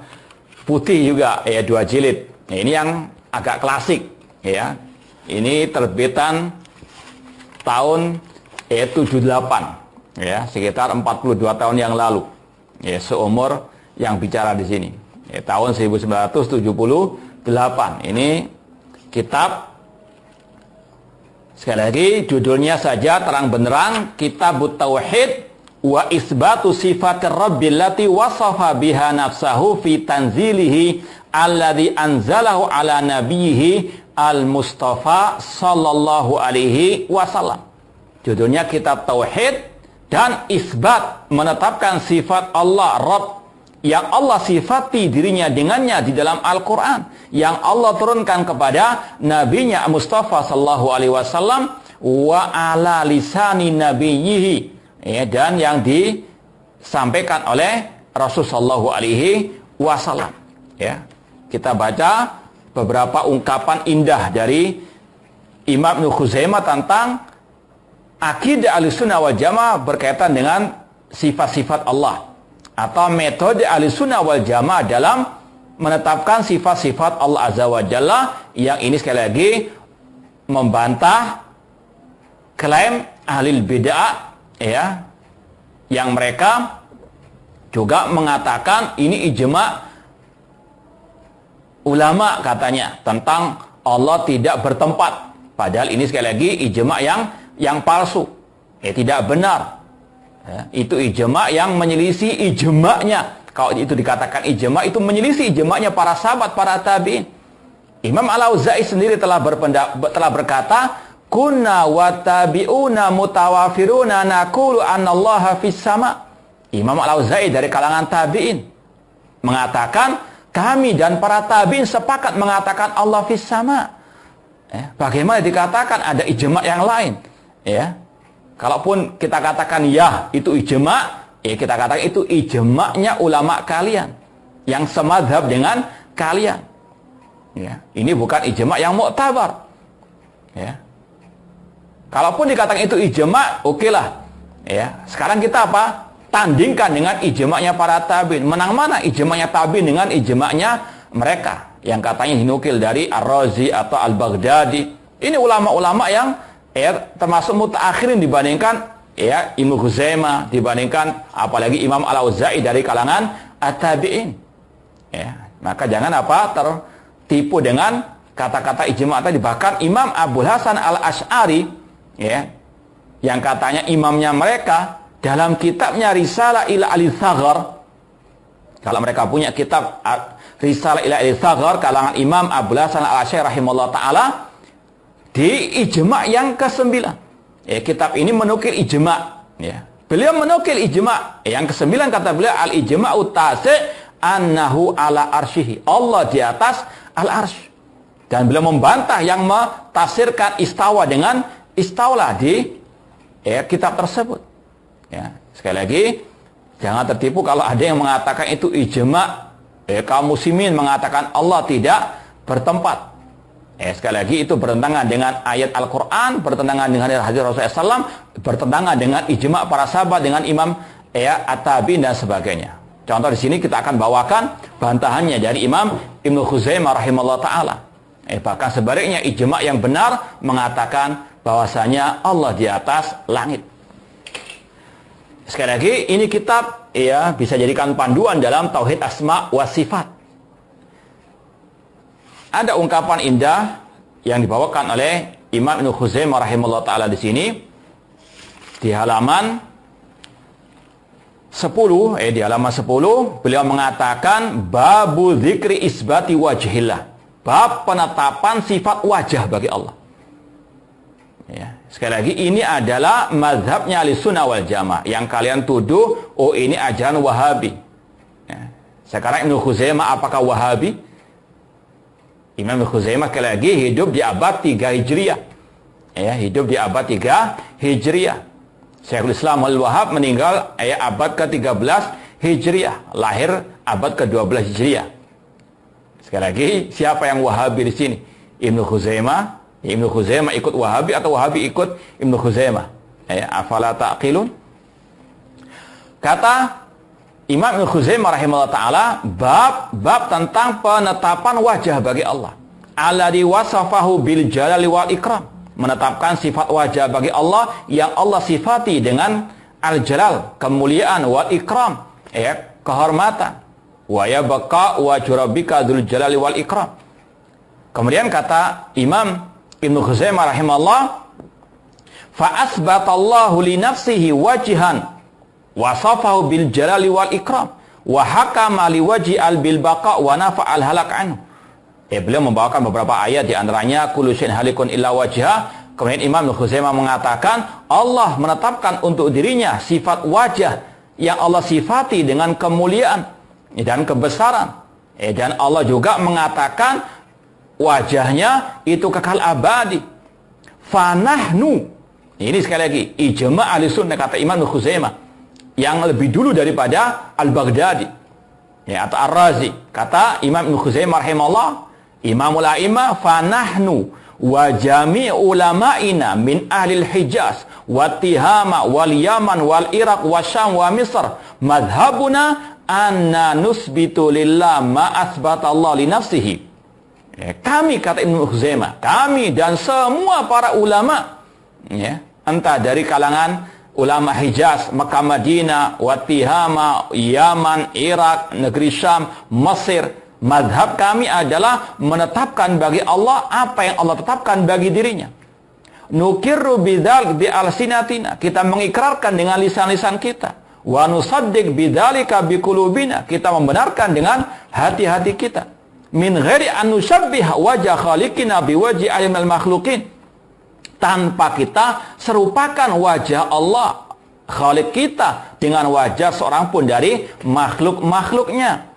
putih juga 2 jilid. Ini yang agak klasik ya. Ini terbitan tahun 78 ya, sekitar 42 tahun yang lalu. Ya, seumur yang bicara di sini. Tahun 1978. Ini kitab, sekali lagi judulnya saja terang benderang, Kitabut Tauhid wa isbatu sifatir rabbil lati wasafa biha nafsahu fi tanzilihi alladhi anzalahu ala nabiyhi al-Mustafa sallallahu alaihi wasallam. Judulnya Kitab Tauhid dan isbat, menetapkan sifat Allah Rabb yang Allah sifati dirinya dengannya di dalam Al-Quran, yang Allah turunkan kepada nabinya Mustafa sallallahu alaihi wasallam wa ala lisani nabiyhi, dan yang disampaikan oleh Rasul sallallahu alaihi wasallam. Ya, kita baca beberapa ungkapan indah dari Imam Ibnu Khuzaimah tentang akidah Ahlussunnah wal Jamaah berkaitan dengan sifat-sifat Allah, atau metode Ahlussunnah wal Jamaah dalam menetapkan sifat-sifat Allah Azza wa Jalla, yang ini sekali lagi membantah klaim ahli bid'ah ya, yang mereka juga mengatakan ini ijma ulama katanya tentang Allah tidak bertempat, padahal ini sekali lagi ijma yang palsu, tidak benar ya, itu ijma yang menyelisih ijma'nya. Kalau itu dikatakan ijma, itu menyelisih ijma'nya para sahabat, para tabi'in. Imam Al-Auza'i sendiri telah berkata, kunna wattabi'una mutawafiruna naqulu anallaha fis sama. Imam Al-Auza'i dari kalangan tabi'in mengatakan, kami dan para tabi'in sepakat mengatakan Allah fis sama. Bagaimana dikatakan ada ijma' yang lain? Ya. Kalaupun kita katakan ya, itu ijma', ya kita katakan itu ijma'nya ulama kalian yang semadzhab dengan kalian. Ya, ini bukan ijma' yang mu'tabar. Ya. Kalaupun dikatakan itu ijma', okelah. Ya, sekarang kita apa? Tandingkan dengan ijma'nya para tabi'in. Menang mana ijma'nya tabi'in dengan ijma'nya mereka yang katanya dinukil dari Ar-Razi atau Al-Baghdadi. Ini ulama-ulama yang termasuk mutaakhirin dibandingkan Ibnu Khuzaimah, dibandingkan apalagi Imam Al-Auza'i dari kalangan at-tabi'in. Ya, maka jangan tertipu dengan kata-kata ijma' tadi. Bahkan Imam Abul Hasan Al-Asy'ari yang katanya imamnya mereka dalam kitabnya Risalah ila Al-Thaghar, kalau mereka punya kitab Risalah ila Al-Thaghar kalangan Imam Abul Hasan Al-Asy'ari rahimahullah taala, di ijma' yang ke-9. Kitab ini menukil ijma'. Beliau menukil ijma'. Yang ke-9 kata beliau, al-ijma'u tasi' annahu ala arsyihi. Allah di atas al-arsy. Dan beliau membantah yang mentafsirkan istawa dengan istaulah di kitab tersebut. Sekali lagi, jangan tertipu kalau ada yang mengatakan itu ijma'. Kaum muslimin mengatakan Allah tidak bertempat. Sekali lagi itu bertentangan dengan ayat Al-Quran, bertentangan dengan hadis Rasulullah SAW, bertentangan dengan ijma' para sahabat, dengan Imam At-Tabi'in dan sebagainya. Contoh di sini kita akan bawakan bantahannya dari Imam Ibnu Khuzaimah rahimahullah ta'ala. Bahkan sebaliknya ijma' yang benar mengatakan bahwasanya Allah di atas langit. Sekali lagi ini kitab bisa jadikan panduan dalam tauhid asma wa sifat. Ada ungkapan indah yang dibawakan oleh Imam Ibnu Khuzaimah rahimahullah ta'ala di sini di halaman 10. Di halaman 10 beliau mengatakan babu dzikri isbati wajhillah, bab penetapan sifat wajah bagi Allah. Sekali lagi ini adalah mazhabnya Ahlussunnah wal Jamaah. Yang kalian tuduh ini ajaran Wahabi. Sekarang Ibnu Khuzaimah apakah Wahabi? Imam Ibnu Khuzaimah sekali lagi hidup di abad 3 Hijriah. Hidup di abad 3 Hijriah. Syekhul Islam Al-Wahhab meninggal abad ke-13 Hijriah, lahir abad ke-12 Hijriah. Sekali lagi, siapa yang Wahabi di sini? Ibnu Khuzaimah. Ibnu Khuzaimah ikut Wahabi atau Wahabi ikut Ibnu Khuzaimah? Afala taqilun? Kata Imam Ibnu Khuzaimah rahimahullah ta'ala, bab tentang penetapan wajah bagi Allah. Alladzi wasafahu bil jalali wal ikram. Menetapkan sifat wajah bagi Allah yang Allah sifati dengan al-jalal, kemuliaan, wal ikram, kehormatan. Wa yabqa wajhu rabbika dzul jalali wal ikram. Kemudian kata Imam Ibnu Khuzaimah rahimahullah, fa asbatallahu li nafsihi wajhan wasafahu bil jalali wal ikram wa hakama li wajhi al bil baqa wa nafa al halak anhu. Beliau membawakan beberapa ayat, di antaranya kullu syai'in halikun illa wajha. Kemudian Imam Ibnu Khuzaimah mengatakan Allah menetapkan untuk dirinya sifat wajah yang Allah sifati dengan kemuliaan dan kebesaran. Dan Allah juga mengatakan wajahnya itu kekal abadi. Fanahnu, ini sekali lagi ijma' Ahlussunnah kata Imam Ibnu Khuzaimah, yang lebih dulu daripada Al-Baghdadi atau Ar-Razi. Kata Imam Ibnu Khuzaimah rahimahullah, Imamul A'imah, fanahnu wa jami' ulama'ina min ahlil Hijaz wa Tihama wal Yaman wal Iraq wa Syam wa Misr madhabuna anna nusbitu lillah ma asbata Allah li nafsihi. Kami, kata Ibnu Khuzaimah, kami dan semua para ulama, entah dari kalangan ulama Hijaz, Mekah, Madinah, Watihama, Yaman, Irak, negeri Syam, Mesir, madhab kami adalah menetapkan bagi Allah apa yang Allah tetapkan bagi dirinya. Nukirru bidzalik bi alsinatina, kita mengikrarkan dengan lisan-lisan kita. Wa nusaddiq bidzalika bi qulubina, kita membenarkan dengan hati-hati kita. min ghairi an nusyabbih wajah khaliqina biwajhi alimul makhluqin, tanpa kita serupakan wajah Allah Khaliq kita dengan wajah seorang pun dari makhluk-makhluknya.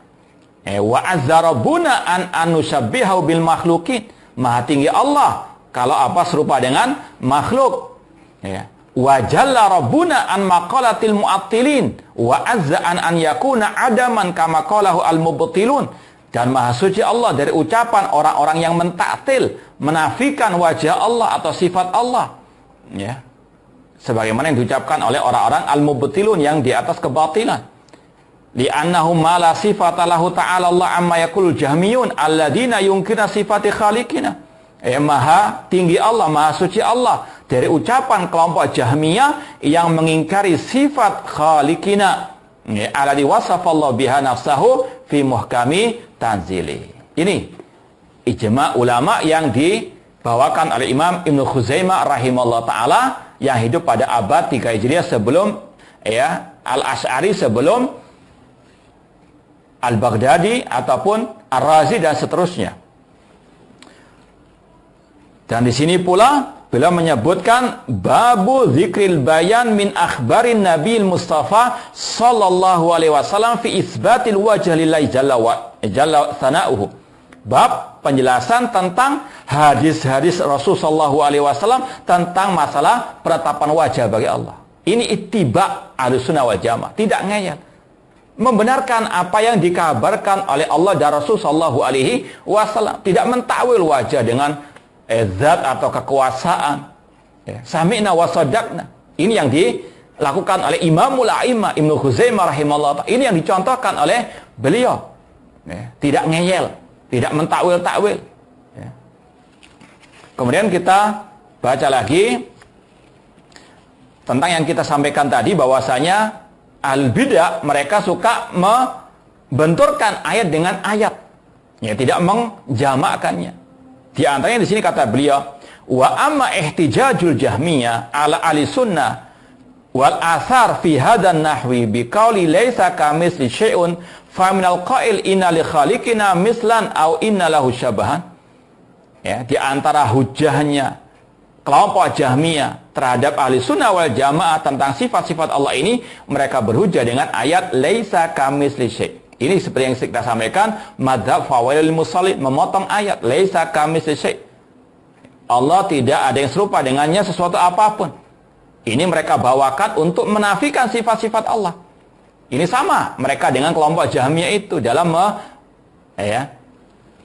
Wa azza rabbuna an anusabbihu bil makhluqin. Maha tinggi Allah kalau apa serupa dengan makhluk. Ya. Wa jalla rabbuna an maqalatil mu'attilin wa azza an yakuna adaman kama qalahu al mubtilun. Dan maha suci Allah dari ucapan orang-orang yang mentaktil, menafikan wajah Allah atau sifat Allah. Ya. Sebagaimana yang diucapkan oleh orang-orang al-mubtilun yang di atas kebatilan. Li'annahum ma la sifata lahu ta'ala Allah amma yaqul jahmiyun alladzina yunkiruna sifati khaliqina. Maha tinggi Allah, maha suci Allah dari ucapan kelompok Jahmiyah yang mengingkari sifat khaliqina. Alladzi wasafallahu biha nafsahu fi muhkami tanzili. Ini ijma' ulama yang dibawakan oleh Imam Ibnu Khuzaimah rahimahullah ta'ala yang hidup pada abad 3 Hijriah sebelum Al-Asy'ari, sebelum Al-Baghdadi ataupun Ar-Razi dan seterusnya. Dan di sini pula beliau menyebutkan babu zikril bayan min akhbarin Nabil Mustafa sallallahu alaihi wasallam fi isbatil wajh lillahi jalla thana'uhu. Bab penjelasan tentang hadis-hadis Rasul sallallahu alaihi wasallam tentang masalah penetapan wajah bagi Allah. Ini ittiba' Ahlussunnah wal Jamaah, tidak ngeyel. Membenarkan apa yang dikabarkan oleh Allah dan Rasul sallallahu alaihi wasallam, tidak mentakwil wajah dengan zat atau kekuasaan. Sami'na wa sadaqna. Ini yang dilakukan oleh Imamul A'immah Ibnu Khuzaimah rahimahullah. Ini yang dicontohkan oleh beliau. Tidak ngeyel, tidak mentakwil-takwil. Kemudian kita baca lagi tentang yang kita sampaikan tadi, bahwasanya al-bid'ah mereka suka membenturkan ayat dengan ayat, tidak menjamakkannya. Di antaranya di sini kata beliau, wa amma ihtijajul Jahmiyah ala ahli sunnah wal athar fi hadan nahwi bi qauli laisa kamitsli syai'un fa minal qail inna li khaliqina mislan au inna lahu syabahan. Di antara hujahnya kelompok Jahmiyah terhadap ahli sunnah wal jamaah tentang sifat-sifat Allah ini, mereka berhujah dengan ayat laisa kamitsli syai'. Ini seperti yang kita sampaikan, madzhab fawailil musallin, memotong ayat laisa kamitsli syai'. Allah tidak ada yang serupa dengannya sesuatu apapun. Ini mereka bawakan untuk menafikan sifat-sifat Allah. Ini sama mereka dengan kelompok Jahmiyah itu dalam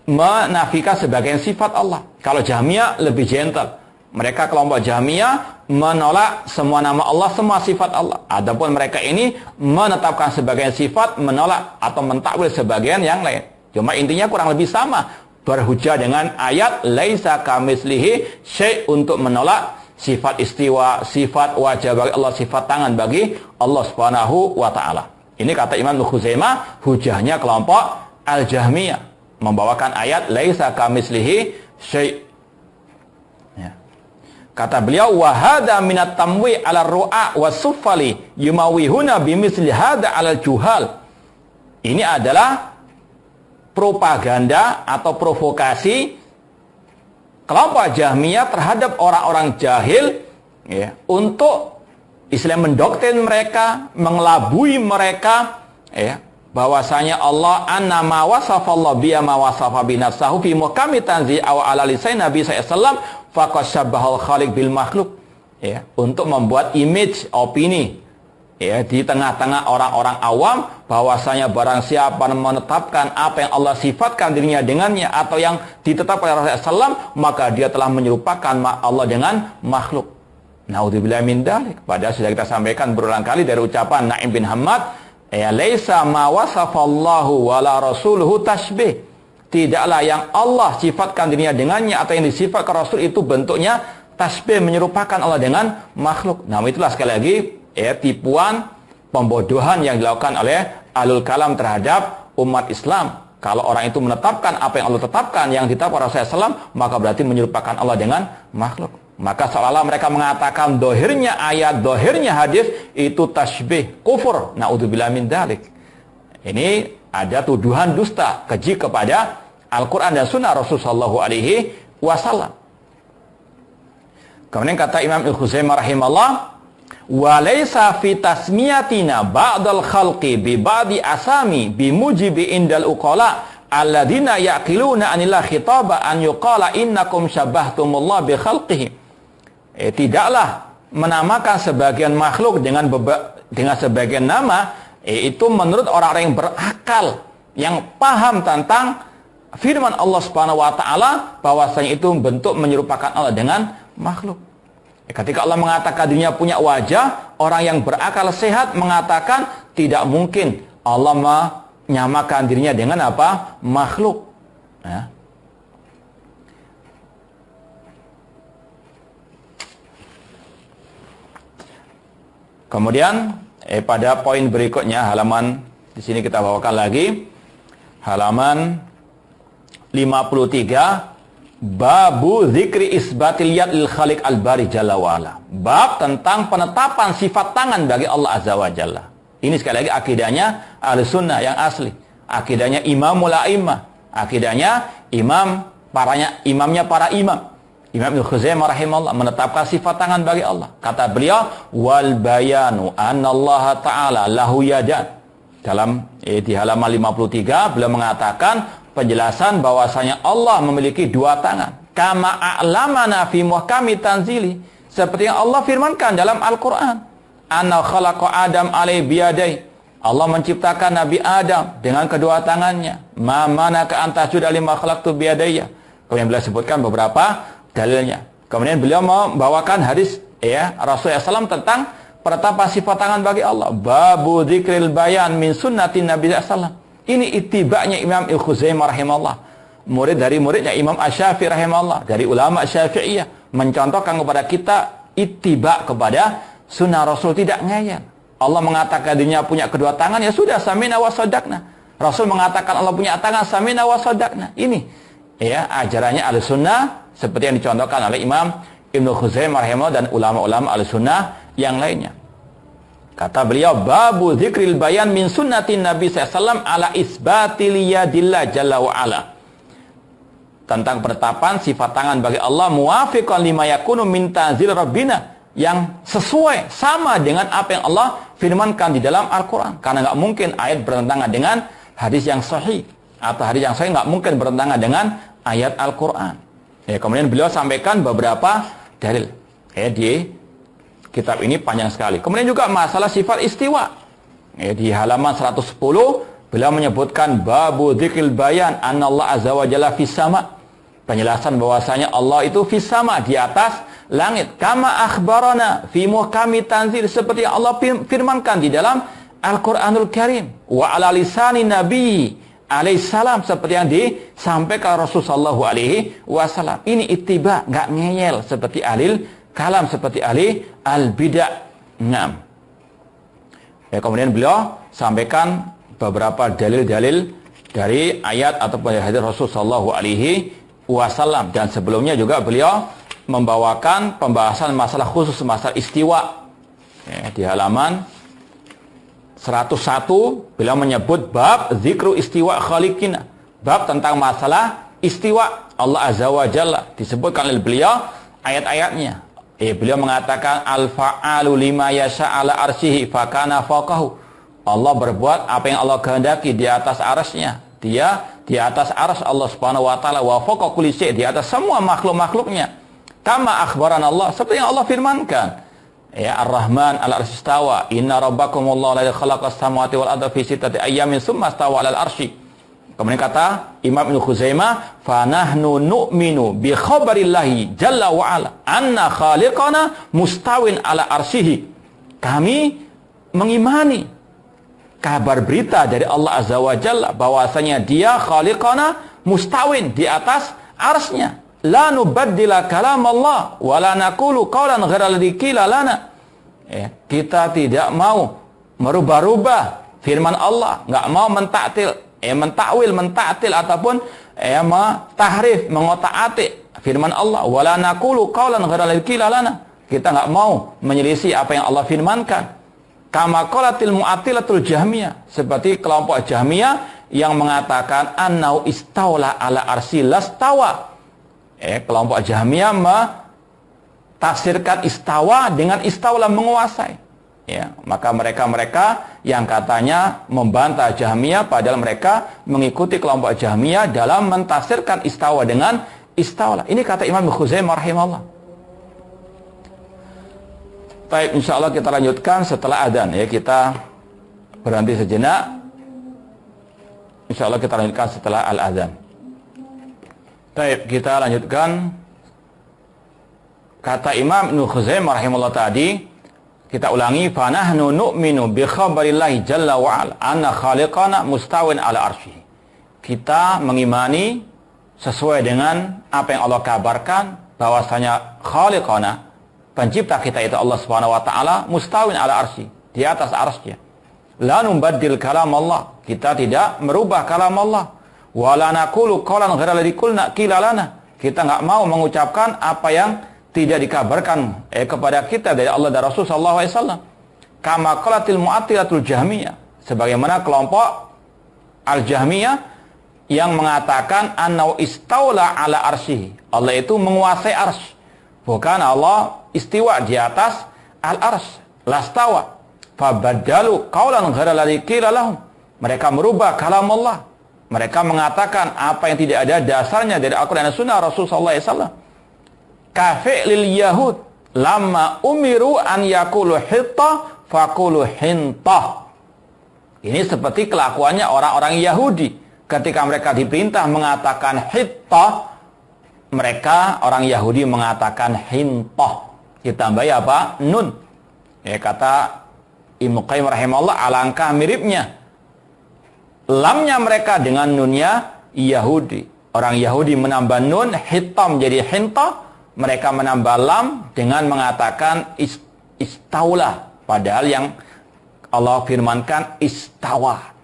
menafikan sebagian sifat Allah. Kalau Jahmiyah lebih gentle. Mereka kelompok Jahmiyah menolak semua nama Allah, semua sifat Allah. Adapun mereka ini menetapkan sebagian sifat, menolak atau mentakwil sebagian yang lain. Cuma intinya kurang lebih sama. Berhujah dengan ayat laisa kamitslihi syai' untuk menolak sifat istiwa, sifat wajah bagi Allah, sifat tangan bagi Allah Subhanahu wa taala. Ini kata Imam Khuzaimah, hujahnya kelompok Al-Jahmiyah membawakan ayat laisa kamitslihi syai'. Kata beliau, wa hadza minat tamwi' 'ala ru'a was-suffali yumawihuna bimisli hadza 'ala al-juhal. Ini adalah propaganda atau provokasi kelompok Jahmiyah terhadap orang-orang jahil, untuk Islam mendoktrin mereka, mengelabui mereka, bahwasanya Allah anna ma wasafallahu biya ma wasafa bi nafsihi fi muhkami tanzi' aw 'ala lisan Nabi sallallahu alaihi wasallam faqad syabahal khaliq bil makhluk, untuk membuat image, opini, di tengah-tengah orang-orang awam, bahwasanya barang siapa menetapkan apa yang Allah sifatkan dirinya dengannya atau yang ditetapkan oleh Rasulullah SAW, maka dia telah menyerupakan Allah dengan makhluk. Naudzubillah min dzalik. Padahal sudah kita sampaikan berulang kali dari ucapan Naim bin Hammad, laisa ma wasafallahu wala rasuluhu tasbih. Tidaklah yang Allah sifatkan dirinya dengannya atau yang disifatkan Rasul itu bentuknya tasbih, menyerupakan Allah dengan makhluk. Namun itulah sekali lagi tipuan, pembodohan yang dilakukan oleh ahlul kalam terhadap umat Islam. Kalau orang itu menetapkan apa yang Allah tetapkan, yang ditetapkan Rasulullah SAW, maka berarti menyerupakan Allah dengan makhluk. Maka seolah-olah mereka mengatakan dohirnya ayat, dohirnya hadis itu tasbih, kufur. Na'udzubillah min dzalik. Ini ada tuduhan dusta, keji kepada Al-Quran dan Sunnah Rasulullah SAW. Kemudian kata Imam Al-Khuzaimah rahimahullah, walaysa fi tasmiyatina ba'dal khalqi bi ba'di asami bi mujibi indal uqala alladzina yaqiluna anillah khitaba an yuqala innakum syabbahtumullah bi khalqihi. Tidaklah menamakan sebagian makhluk dengan sebagian nama, itu menurut orang-orang yang berakal, yang paham tentang firman Allah Subhanahu wa taala bahwasanya itu bentuk menyerupakan Allah dengan makhluk. Ketika Allah mengatakan dirinya punya wajah, orang yang berakal sehat mengatakan tidak mungkin Allah menyamakan dirinya dengan apa? Makhluk. Ya. Kemudian pada poin berikutnya, halaman di sini kita bawakan lagi halaman 53, babu zikri isbatil yad lil khaliq al-bari jalla wa ala. Bab tentang penetapan sifat tangan bagi Allah azza wa jalla. Ini sekali lagi akidahnya Ahlussunnah yang asli, akidahnya Imamul A'immah, akidahnya imamnya para imam. Imam Ibnu Khuzaimah rahimahullah menetapkan sifat tangan bagi Allah. Kata beliau, wal bayanu annallaha ta'ala lahu yadan. Dalam di halaman 53 beliau mengatakan penjelasan bahwasanya Allah memiliki dua tangan. Kama a'lamana fi muhkami tanzili, seperti yang Allah firmankan dalam Al-Qur'an. Anna khalaqa Adam alaihi biyadai. Allah menciptakan Nabi Adam dengan kedua tangannya. Ma manaka anta sudah lima khalaqtu biyadayya. Kemudian beliau sebutkan beberapa dalilnya. Kemudian beliau membawakan hadis Rasulullah SAW tentang penetapan sifat tangan bagi Allah. Babu dzikril bayan min sunnatin Nabi SAW. Ini itibaknya Imam Al-Khuzaimah rahimahullah, murid dari muridnya Imam Asy-Syafi'i rahimahullah, dari ulama Syafi'iyah, mencontohkan kepada kita itibak kepada sunnah Rasul, tidak ngeyel. Allah mengatakan dirinya punya kedua tangan, ya sudah, samina wa sadaqna. Rasul mengatakan Allah punya tangan, samina wa sadaqna. Ini ajarannya Ahlussunnah seperti yang dicontohkan oleh Imam Ibnu Khuzaimah rahimahullah dan ulama-ulama Ahlussunnah yang lainnya. Kata beliau, babu dzikril bayan min sunnatin Nabi SAW ala isbatil yadillah jalla wa ala. Tentang penetapan sifat tangan bagi Allah muwafiqan lima yakunu min tanzil rabbina, yang sesuai sama dengan apa yang Allah firmankan di dalam Al-Quran. Karena nggak mungkin ayat bertentangan dengan hadis yang sahih, atau hadis yang sahih nggak mungkin bertentangan dengan ayat Al-Quran. Kemudian beliau sampaikan beberapa dalil di kitab ini panjang sekali. Kemudian juga masalah sifat istiwa. Di halaman 110 beliau menyebutkan babu dzikril bayan anallah azza wa jalla fis sama. Penjelasan bahwasanya Allah itu fis sama, di atas langit. Kama akhbarana fi muhkami tanzil, seperti yang Allah firmankan di dalam Al-Qur'anul Karim. Wa ala lisani nabi alaihissalam, seperti yang disampaikan Rasulullah SAW. Ini ittiba, nggak ngeyel seperti alil kalam, seperti ahli al-bid'ah. Kemudian beliau sampaikan beberapa dalil-dalil dari ayat ataupun hadis Rasulullah SAW. Dan sebelumnya juga beliau membawakan pembahasan masalah khusus, masalah istiwa. Di halaman 101 beliau menyebut bab zikru istiwa khaliqina, bab tentang masalah istiwa Allah azza wa jalla. Disebutkan oleh beliau ayat-ayatnya. Beliau mengatakan al-fa'alu lima yasha ala arsyihi fakana fawqahu. Allah berbuat apa yang Allah kehendaki di atas arsy-Nya. Dia di atas arsy Allah Subhanahu wa taala, wa fawqa kulli syai', di atas semua makhluk-makhluknya. Kama akhbaran Allah, seperti yang Allah firmankan. Ar-Rahman al-arsy istawa, inna rabbakumullahu alladzi khalaqas samawati wal arda fi sittati ayyamin tsumma istawa 'alal arsy. Kemudian kata Imam Ibnu Khuzaimah, fa nahnu nu'minu bi khabarillahi jalla wa ala anna khaliqana mustawin 'ala arsyihi. Kami mengimani kabar berita dari Allah azza wa jalla bahwasanya Dia khaliqana mustawin, di atas arsy-Nya. La nubaddila kalam Allah wa la naqulu qawlan ghairal ladzi qila lana. Kita tidak mau merubah-rubah firman Allah, enggak mau mentakwil ataupun tahrif, mengotak-atik firman Allah. Wa la naqulu qawlan ghairal ladzi qila lana. Kita enggak mau menyelisih apa yang Allah firmankan. Kama qalatil mu'attilatul jahmiyah, seperti kelompok Jahmiyah yang mengatakan annau istaula ala arsy lastawa. Kelompok Jahmiyah tafsirkan istawa dengan istaula, menguasai. Ya, maka mereka yang katanya membantah Jahmiyah, padahal mereka mengikuti kelompok Jahmiyah dalam mentafsirkan istawa dengan istaula. Ini kata Imam Khuzaimah rahimahullah. Baik, insyaallah kita lanjutkan setelah adzan ya. Kita berhenti sejenak. Insyaallah kita lanjutkan setelah al-adzan. Baik, kita lanjutkan. Kata Imam Ibnu Khuzaimah rahimahullah tadi, kita ulangi, fa nahnu nu'minu bi khabarillahi jalla wa ala anna khaliqana mustawin ala arsy. Kita mengimani sesuai dengan apa yang Allah kabarkan, bahwasanya khaliqana, pencipta kita itu Allah Subhanahu wa taala, mustawin ala arsy, di atas arsy-Nya. La nubaddil kalam Allah, kita tidak merubah kalam Allah. Wa la naqulu qawlan ghayra alladhi qila lana, kita enggak mau mengucapkan apa yang tidak dikabarkan kepada kita dari Allah dan Rasul sallallahu alaihi wasallam. Kama qalatil mu'attilatul Jahmiyah, sebagaimana kelompok Al-Jahmiyah yang mengatakan annau istaula ala arsy, Allah itu menguasai arsy. Bukan Allah istiwa di atas al-arsy, lastawa. Fabaddalu qawlan ghayra alladhi qila lahum, mereka merubah kalam Allah. Mereka mengatakan apa yang tidak ada dasarnya dari Al-Qur'an dan Sunnah Rasul sallallahu alaihi wasallam. Kafi'lil yahud lamma umiru an yaqulu hitta faqulu hintah. Ini seperti kelakuannya orang-orang Yahudi ketika mereka diperintah mengatakan hitta, mereka orang Yahudi mengatakan hintah, ditambahi apa? Nun. Kata Ibnu Qayyim rahimahullah, alangkah miripnya lamnya mereka dengan nunnya Yahudi. Orang Yahudi menambah nun, hitam menjadi hintah. Mereka menambah lam dengan mengatakan istaula, padahal yang Allah firmankan istawa.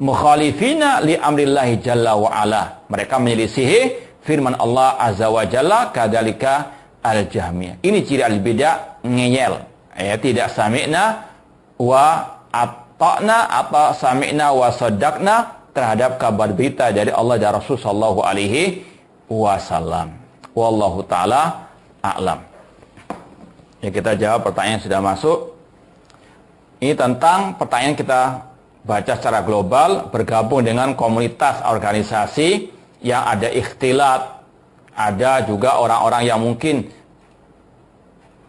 Mukhalifina li amrillahi jalla wa ala, mereka menyelisihi firman Allah azza wa jalla, kadzalika al-Jahmiyah. Ini ciri al-bidah, ngeyel. Tidak sami'na wa ata'na atau sami'na wa saddaqna terhadap kabar berita dari Allah dan Rasul sallallahu alaihi wasallam. Wallahu ta'ala a'lam. Ya, kita jawab pertanyaan yang sudah masuk. Ini tentang pertanyaan kita baca secara global, bergabung dengan komunitas organisasi yang ada ikhtilat, ada juga orang-orang yang mungkin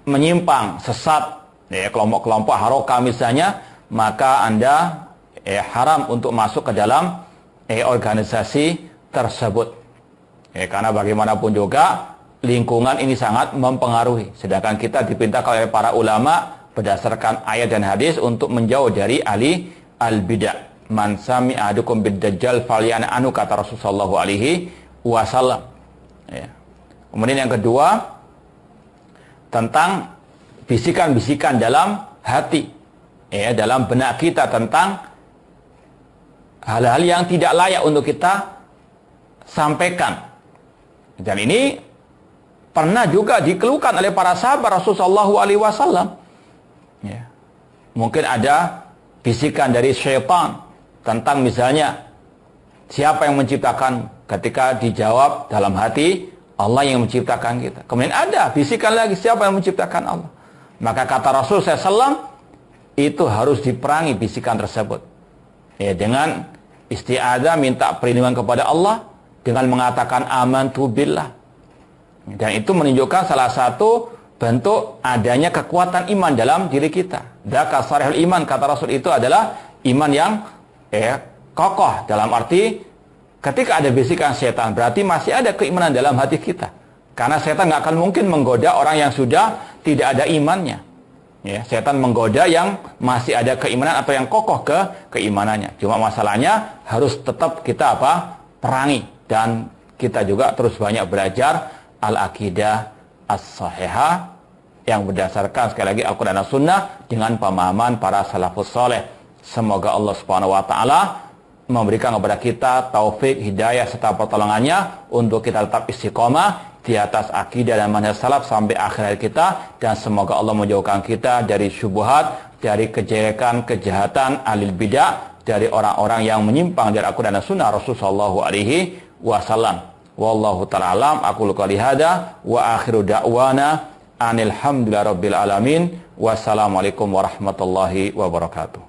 menyimpang, sesat, kelompok-kelompok harokah misalnya, maka Anda haram untuk masuk ke dalam organisasi tersebut. Karena bagaimanapun juga lingkungan ini sangat mempengaruhi. Sedangkan kita diperintahkan oleh para ulama berdasarkan ayat dan hadis untuk menjauh dari ahli al-bidah. Man sami'a ahadukum bid-dajjal falyana anu, kata Rasulullah sallallahu alaihi wasallam. Kemudian yang kedua, tentang bisikan-bisikan dalam hati, dalam benak kita tentang hal-hal yang tidak layak untuk kita sampaikan. Dan ini pernah juga dikeluhkan oleh para sahabat Rasulullah SAW. Mungkin ada bisikan dari syaitan tentang misalnya siapa yang menciptakan, ketika dijawab dalam hati Allah yang menciptakan kita. Kemudian ada bisikan lagi, siapa yang menciptakan Allah. Maka kata Rasul SAW, itu harus diperangi bisikan tersebut. Dengan isti'adzah, minta perlindungan kepada Allah, dengan mengatakan amantu billah. Dan itu menunjukkan salah satu bentuk adanya kekuatan iman dalam diri kita. Dzaka sarihul iman, kata Rasul, itu adalah iman yang kokoh. Dalam arti ketika ada bisikan setan, berarti masih ada keimanan dalam hati kita. Karena setan nggak akan mungkin menggoda orang yang sudah tidak ada imannya. Setan menggoda yang masih ada keimanan atau yang kokoh keimanannya. Cuma masalahnya harus tetap kita perangi. Dan kita juga terus banyak belajar al-aqidah as-sahihah yang berdasarkan sekali lagi Al-Quran dan Sunnah dengan pemahaman para salafus saleh. Semoga Allah Subhanahu wa taala memberikan kepada kita taufik, hidayah serta pertolongannya untuk kita tetap istiqomah di atas akidah dan manhaj salaf sampai akhir hayat kita, dan semoga Allah menjauhkan kita dari syubhat, dari kejelekan, kejahatan ahli bidah, dari orang-orang yang menyimpang dari Al-Quran dan Sunnah Rasulullah Shallallahu Alaihi Wasallam. Wallahu ta'ala alam. Aku luka lihada wa akhiru da'wana anilhamdulillah rabbil alamin. Wassalamualaikum warahmatullahi wabarakatuh.